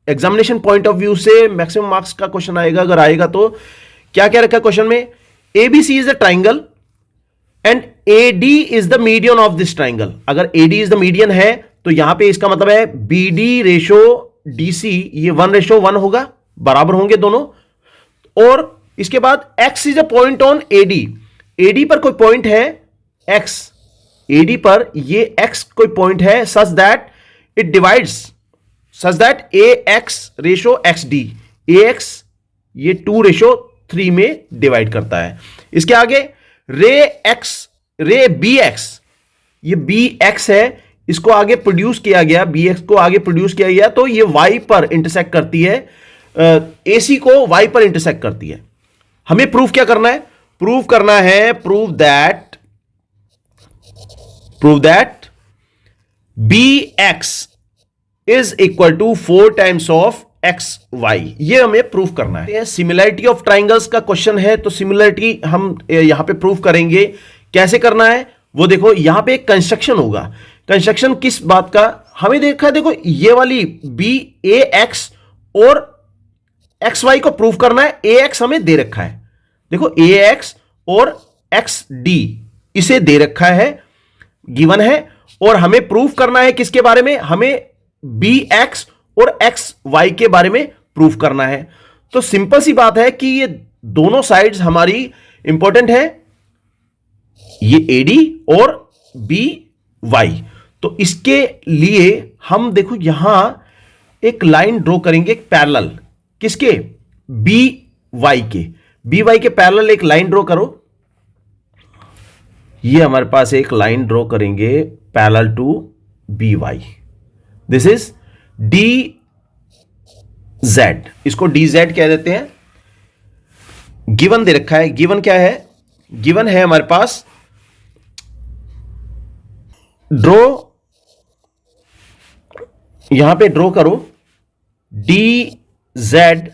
Examination point of view से maximum marks का question आएगा, अगर आएगा तो क्या क्या रखा है क्वेश्चन में, ABC is the triangle and AD is the median of this triangle. अगर एडी इज द मीडियन है तो यहां पे इसका मतलब है बीडी रेशो डीसी ये 1:1 होगा, बराबर होंगे दोनों। और इसके बाद X is a point on AD, AD पर कोई पॉइंट है एक्स, एडी पर ये एक्स कोई पॉइंट है such that it divides, such that A x ratio x D, A x ये 2:3 में डिवाइड करता है। इसके आगे रे एक्स, रे बी एक्स, ये बी एक्स है, इसको आगे प्रोड्यूस किया गया, बी एक्स को आगे प्रोड्यूस किया गया, तो ये वाई पर इंटरसेक्ट करती है, एसी को वाई पर इंटरसेक्ट करती है। हमें प्रूफ क्या करना है, प्रूव करना है, prove that B X is equal to 4 times of X Y, ये हमें प्रूफ करना है। सिमिलैरिटी ऑफ ट्राइंगल्स का क्वेश्चन है, तो सिमिलैरिटी हम यहां पे प्रूफ करेंगे। कैसे करना है वो देखो, यहां पे एक कंस्ट्रक्शन होगा। कंस्ट्रक्शन किस बात का, हमें देखा, देखो ये वाली बी ए एक्स और एक्स वाई को प्रूफ करना है। ए एक्स हमें दे रखा है, देखो ए एक्स और एक्स डी इसे दे रखा है, गिवन है, और हमें प्रूफ करना है किसके बारे में, हमें बी एक्स और एक्स वाई के बारे में प्रूफ करना है। तो सिंपल सी बात है कि ये दोनों साइड्स हमारी इंपॉर्टेंट है, ये एडी और बी वाई। तो इसके लिए हम देखो यहां एक लाइन ड्रॉ करेंगे पैरेलल, किसके, बी वाई के, बी वाई के पैरेलल एक लाइन ड्रॉ करो। ये हमारे पास एक लाइन ड्रॉ करेंगे parallel to B Y, this is D Z, इसको डी जेड कह देते हैं। गिवन दे रखा है, गिवन क्या है, गिवन है हमारे पास, ड्रॉ, यहां पे ड्रॉ करो D Z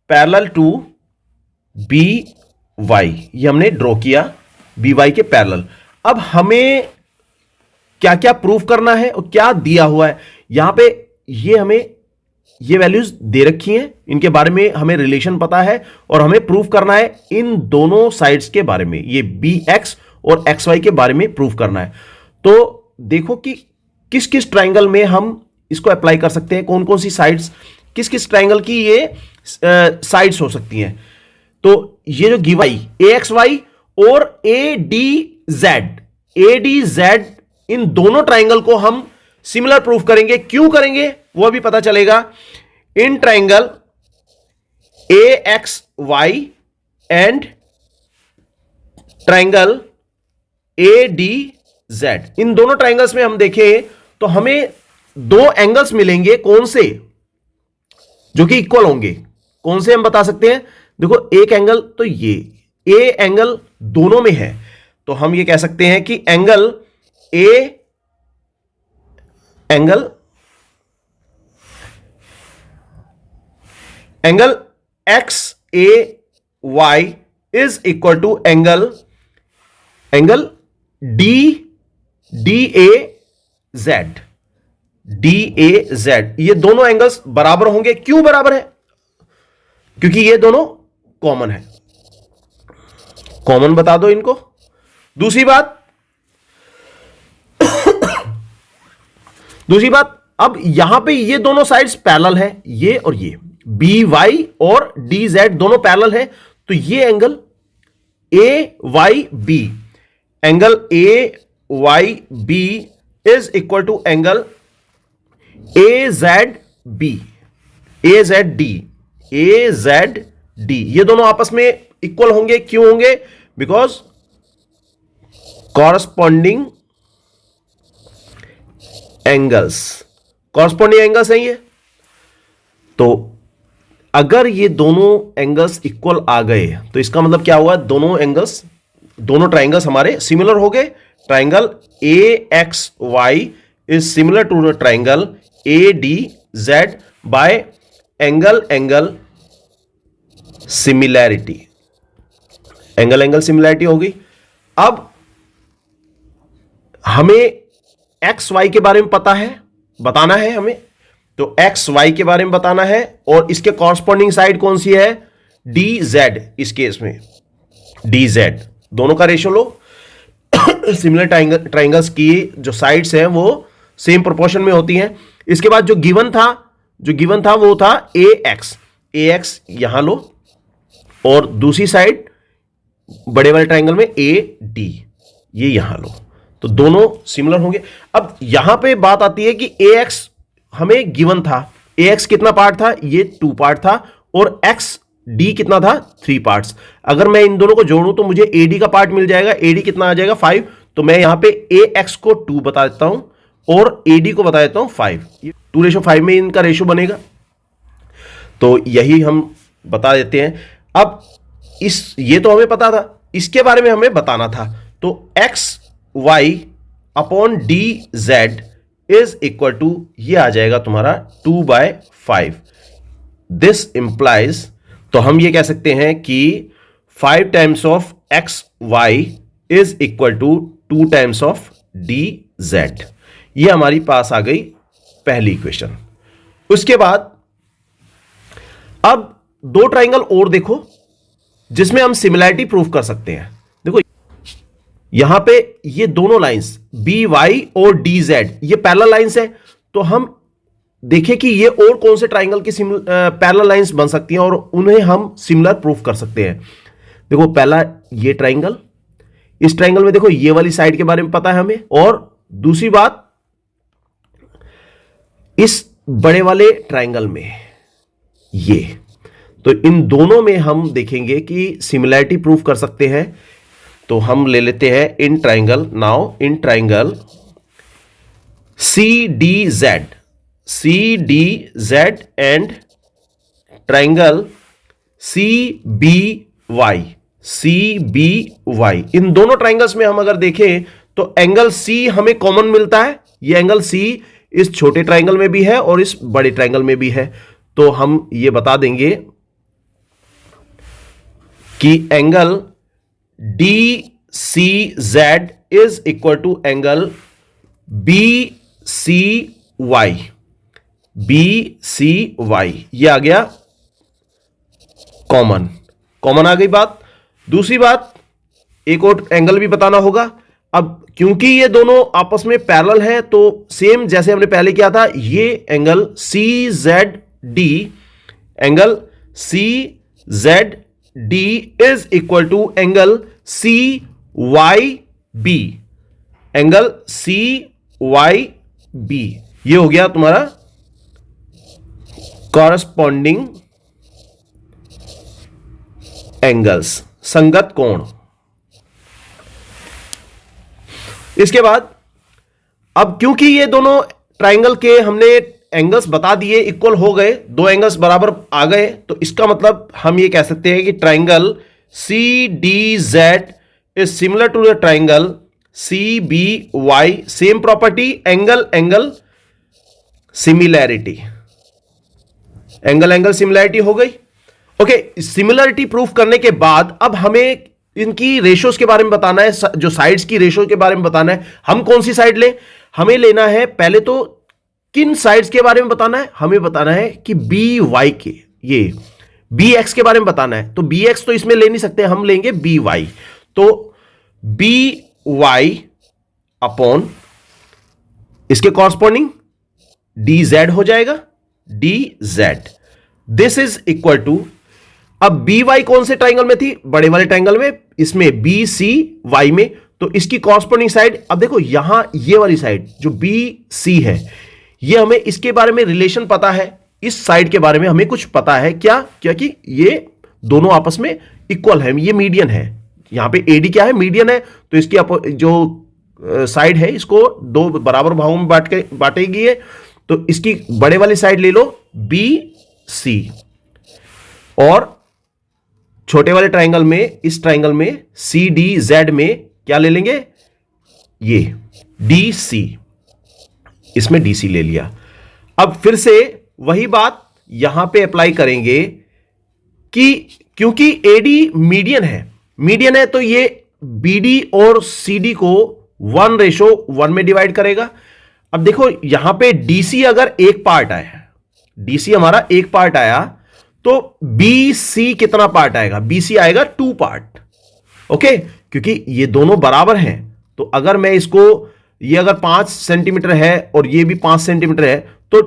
parallel to B Y, ये हमने ड्रॉ किया बी वाई के पैरेलल। अब हमें क्या क्या प्रूफ करना है और क्या दिया हुआ है, यहां पे ये हमें ये वैल्यूज दे रखी हैं, इनके बारे में हमें रिलेशन पता है और हमें प्रूफ करना है इन दोनों साइड्स के बारे में, ये बी एक्स और एक्स वाई के बारे में प्रूफ करना है। तो देखो कि किस किस ट्राइंगल में हम इसको अप्लाई कर सकते हैं, कौन कौन सी साइड्स, किस किस ट्राइंगल की ये साइड्स हो सकती हैं। तो ये जो गिवाई ए एक्स वाई और ए डी जेड, इन दोनों ट्राइंगल को हम सिमिलर प्रूफ करेंगे। क्यों करेंगे वो अभी पता चलेगा। In triangle A X Y and triangle A D Z, इन दोनों ट्राइंगल्स में हम देखें तो हमें दो एंगल्स मिलेंगे, कौन से, जो कि इक्वल होंगे। कौन से हम बता सकते हैं, देखो एक एंगल तो ये ए एंगल दोनों में है, तो हम ये कह सकते हैं कि angle A angle X A Y is equal to angle D A Z, ये दोनों एंगल्स बराबर होंगे। क्यों बराबर है, क्योंकि ये दोनों कॉमन है, कॉमन बता दो इनको। दूसरी बात अब यहां पे ये दोनों साइड्स पैरेलल है, ये और ये बी वाई और डी जेड दोनों पैरेलल है, तो ये angle A Y B, angle A Y B is equal to angle A Z B, A Z D, ये दोनों आपस में इक्वल होंगे। क्यों होंगे, बिकॉज कॉरस्पॉन्डिंग एंगल्स हैं ये। तो अगर ये दोनों एंगल्स इक्वल आ गए तो इसका मतलब क्या हुआ, दोनों ट्राइंगल्स हमारे सिमिलर हो गए। Triangle A X Y is similar to triangle A D Z by angle similarity, angle similarity हो गई। अब हमें एक्स वाई के बारे में पता है, बताना है हमें, तो एक्स वाई के बारे में बताना है और इसके कॉरस्पॉन्डिंग साइड कौन सी है, डी जेड। इस केस में डी जेड, दोनों का रेशियो लो। सिमिलर ट्राइंगल्स की जो साइड्स हैं वो सेम प्रोपोर्शन में होती हैं। इसके बाद जो गिवन था वो था ए एक्स यहां लो और दूसरी साइड बड़े वाले ट्राइंगल में ए डी, ये यहां लो, तो दोनों सिमिलर होंगे। अब यहां पे बात आती है कि ए एक्स हमें गिवन था, ए एक्स कितना पार्ट था, ये 2 पार्ट था, और एक्स डी कितना था, 3 पार्ट्स। अगर मैं इन दोनों को जोड़ूं तो मुझे ए डी का पार्ट मिल जाएगा, ए डी कितना आ जाएगा 5। तो मैं यहां पे ए एक्स को 2 बता देता हूं और ए डी को बता देता हूं 5। 2:5 में इनका रेशियो बनेगा, तो यही हम बता देते हैं। अब ये तो हमें पता था, इसके बारे में हमें बताना था। तो X Y upon D Z is equal to, ये आ जाएगा तुम्हारा 2/5। दिस इंप्लाइज, तो हम ये कह सकते हैं कि 5 times of X Y is equal to 2 times of D Z. ये हमारी पास आ गई पहली इक्वेशन। उसके बाद अब 2 ट्राइंगल और देखो जिसमें हम सिमिलैरिटी प्रूव कर सकते हैं। देखो यहां पे ये दोनों लाइंस बी वाई और डी जेड ये पैरेलल लाइंस है, तो हम देखें कि ये और कौन से ट्राइंगल की पैरेलल लाइंस बन सकती हैं और उन्हें हम सिमिलर प्रूफ कर सकते हैं। देखो पहला ये ट्राइंगल, इस ट्राइंगल में देखो ये वाली साइड के बारे में पता है हमें, और दूसरी बात इस बड़े वाले ट्राइंगल में ये, तो इन दोनों में हम देखेंगे कि सिमिलैरिटी प्रूफ कर सकते हैं। तो हम ले लेते हैं इन triangle, now in triangle C D Z and triangle C B Y, इन दोनों ट्राइंगल्स में हम अगर देखें तो एंगल सी हमें कॉमन मिलता है। ये एंगल सी इस छोटे ट्राइंगल में भी है और इस बड़े ट्राइंगल में भी है, तो हम ये बता देंगे कि angle D C Z is equal to angle B C Y, ये आ गया कॉमन आ गई बात। दूसरी बात, एक और एंगल भी बताना होगा। अब क्योंकि ये दोनों आपस में पैरेलल हैं तो सेम जैसे हमने पहले किया था, ये angle C Z D is equal to angle C Y B, ये हो गया तुम्हारा कॉरस्पॉन्डिंग एंगल्स, संगत कोण। इसके बाद अब क्योंकि ये दोनों ट्राइंगल के हमने एंगल्स बता दिए, इक्वल हो गए, 2 एंगल्स बराबर आ गए, तो इसका मतलब हम ये कह सकते हैं कि triangle C D Z is similar to the triangle C B Y. Same property, angle similarity, angle similarity हो गई। ओके, सिमिलरिटी प्रूफ करने के बाद अब हमें इनकी रेशियोज के बारे में बताना है, जो साइड्स की रेशियो के बारे में बताना है। हम कौन सी साइड लें, हमें लेना है पहले तो किन साइड्स के बारे में बताना है, हमें बताना है कि बी वाई के, ये बी एक्स के बारे में बताना है। तो बी एक्स तो इसमें ले नहीं सकते, हम लेंगे बी वाई। तो बी वाई अपॉन इसके कॉरस्पॉन्डिंग डी जेड हो जाएगा, D Z. This is equal to, अब बी वाई कौन से ट्राइंगल में थी, बड़े वाले ट्राइंगल में, इसमें बी सी वाई में, तो इसकी कॉरस्पॉन्डिंग साइड, अब देखो यहां ये वाली साइड जो बी सी है, ये हमें इसके बारे में रिलेशन पता है, इस साइड के बारे में हमें कुछ पता है क्या, कि ये दोनों आपस में इक्वल है, ये मीडियन है। यहां पे एडी क्या है, मीडियन है, तो इसकी जो साइड है इसको 2 बराबर भागों में बांटेगी है, तो इसकी बड़े वाली साइड ले लो बी सी, और छोटे वाले ट्राइंगल में, इस ट्राइंगल में सी डी जेड में क्या ले लेंगे, ये डी सी, इसमें डी सी ले लिया। अब फिर से वही बात यहां पे अप्लाई करेंगे कि क्योंकि एडी मीडियन है तो ये बीडी और सीडी को 1:1 में डिवाइड करेगा। अब देखो यहां पे डीसी अगर एक पार्ट है डीसी हमारा एक पार्ट आया, तो बीसी कितना पार्ट आएगा? बीसी आएगा 2 पार्ट। ओके, क्योंकि ये दोनों बराबर हैं, तो अगर मैं इसको, ये अगर 5 सेंटीमीटर है और ये भी 5 सेंटीमीटर है, तो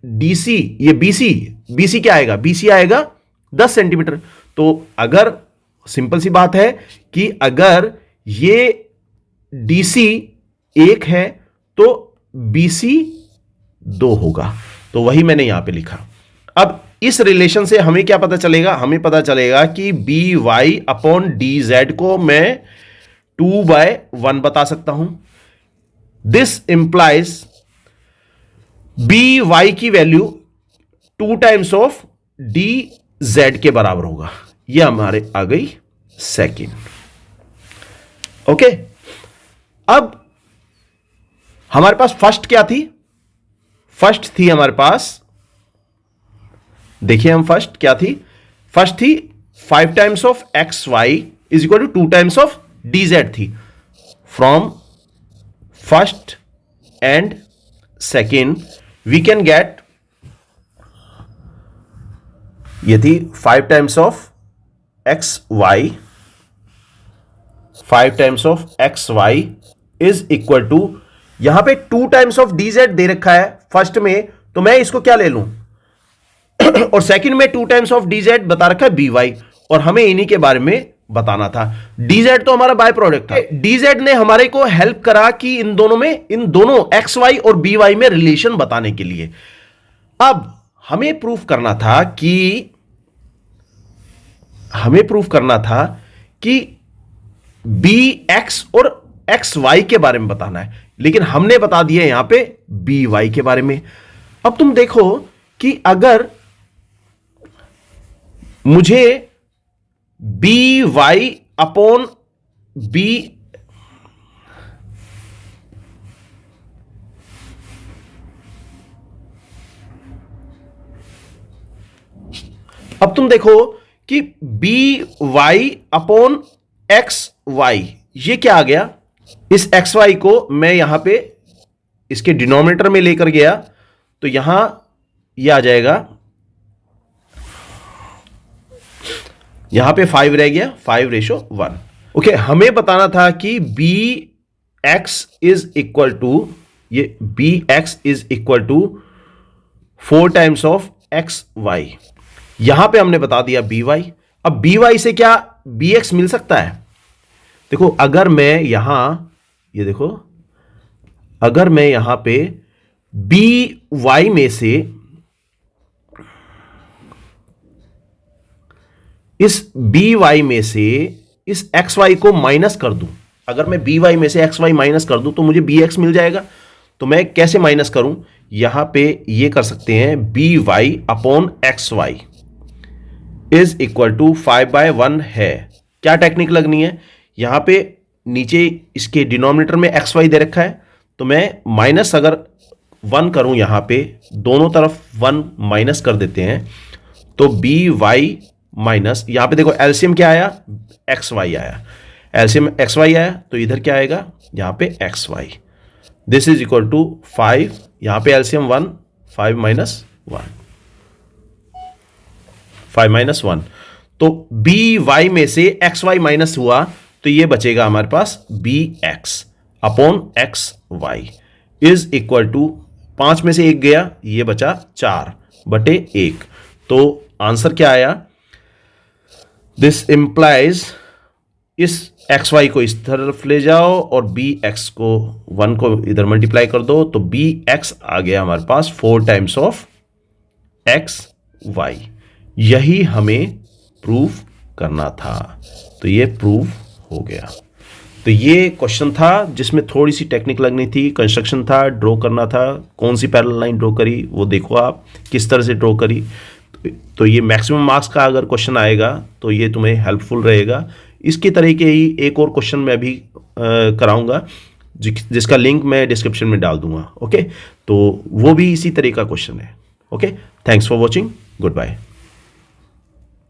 डीसी, ये बीसी क्या आएगा? बीसी आएगा 10 सेंटीमीटर। तो अगर, सिंपल सी बात है कि अगर ये डीसी 1 है तो बीसी 2 होगा, तो वही मैंने यहां पे लिखा। अब इस रिलेशन से हमें क्या पता चलेगा? हमें पता चलेगा कि B Y upon D Z को मैं 2/1 बता सकता हूं। दिस इंप्लाइज बी वाई की value 2 times of D Z के बराबर होगा। यह हमारे आ गई सेकेंड। ओके, अब हमारे पास फर्स्ट क्या थी? फर्स्ट थी हमारे पास, देखिए हम फर्स्ट क्या थी? फर्स्ट थी 5 times of X Y is equal to 2 times of D Z थी। From first and second we can get, ये थी 5 times of X Y, 5 times of X Y is equal to, यहां पे 2 times of D Z दे रखा है first में, तो मैं इसको क्या ले लूं और सेकंड में 2 टाइम्स ऑफ डी जेड बता रखा है बी वाई, और हमें इन्हीं के बारे में बताना था। डी जेड तो हमारा बाय प्रोडक्ट था। डी जेड ने हमारे को हेल्प करा कि इन दोनों एक्स वाई और बी वाई में रिलेशन बताने के लिए। अब हमें प्रूफ करना था कि बी एक्स और एक्स वाई के बारे में बताना है, लेकिन हमने बता दिया यहां पे बी वाई के बारे में। अब तुम देखो कि अगर मुझे बी वाई अपॉन बी, अब तुम देखो कि B Y upon X Y, ये क्या आ गया? इस एक्स वाई को मैं यहां पे इसके डिनोमिनेटर में लेकर गया, तो यहां ये आ जाएगा, यहां पे 5 रह गया, 5:1। ओके, हमें बताना था कि B X is equal to, ये B X is equal to 4 times of X Y. यहां पे हमने बता दिया बी वाई। अब बी वाई से क्या बी एक्स मिल सकता है? देखो, अगर मैं यहां, ये देखो, अगर मैं यहां पे बी वाई में से इस बी वाई में से इस एक्स वाई को माइनस कर दूं, अगर मैं बी वाई में से एक्स वाई माइनस कर दूं तो मुझे बी एक्स मिल जाएगा। तो मैं कैसे माइनस करूं? यहां पे ये कर सकते हैं, B Y upon X Y is equal to 5/1 है। क्या टेक्निक लगनी है? यहां पे नीचे इसके डिनोमिनेटर में एक्स वाई दे रखा है, तो मैं माइनस अगर 1 करूं, यहां पे दोनों तरफ 1 माइनस कर देते हैं, तो बी वाई माइनस, यहां पे देखो एलसीएम क्या आया? एक्स वाई आया, एलसीएम एक्स वाई आया, तो इधर क्या आएगा? यहां पे X Y, this is equal to 5, यहां पे एलसीएम 1, 5 माइनस 1, 5 माइनस 1, तो बी वाई में से एक्स वाई माइनस हुआ, तो ये बचेगा हमारे पास B X upon X Y is equal to, 5 में से 1 गया, ये बचा 4/1। तो आंसर क्या आया? दिस इंप्लाइज, इस एक्स वाई को इस तरफ ले जाओ और बी एक्स को 1 को इधर मल्टीप्लाई कर दो, तो बी एक्स आ गया हमारे पास 4 टाइम्स ऑफ एक्स वाई। यही हमें प्रूफ करना था, तो ये प्रूफ हो गया। तो ये क्वेश्चन था जिसमें थोड़ी सी टेक्निक लगनी थी, कंस्ट्रक्शन था, ड्रॉ करना था। कौन सी पैरेलल लाइन ड्रॉ करी वो देखो आप, किस तरह से ड्रॉ करी। तो ये मैक्सिमम मार्क्स का अगर क्वेश्चन आएगा तो ये तुम्हें हेल्पफुल रहेगा। इसकी तरह के ही एक और क्वेश्चन मैं भी कराऊंगा, जिसका लिंक मैं डिस्क्रिप्शन में डाल दूंगा। ओके, तो वो भी इसी तरह का क्वेश्चन है। Okay, thanks for watching, good bye.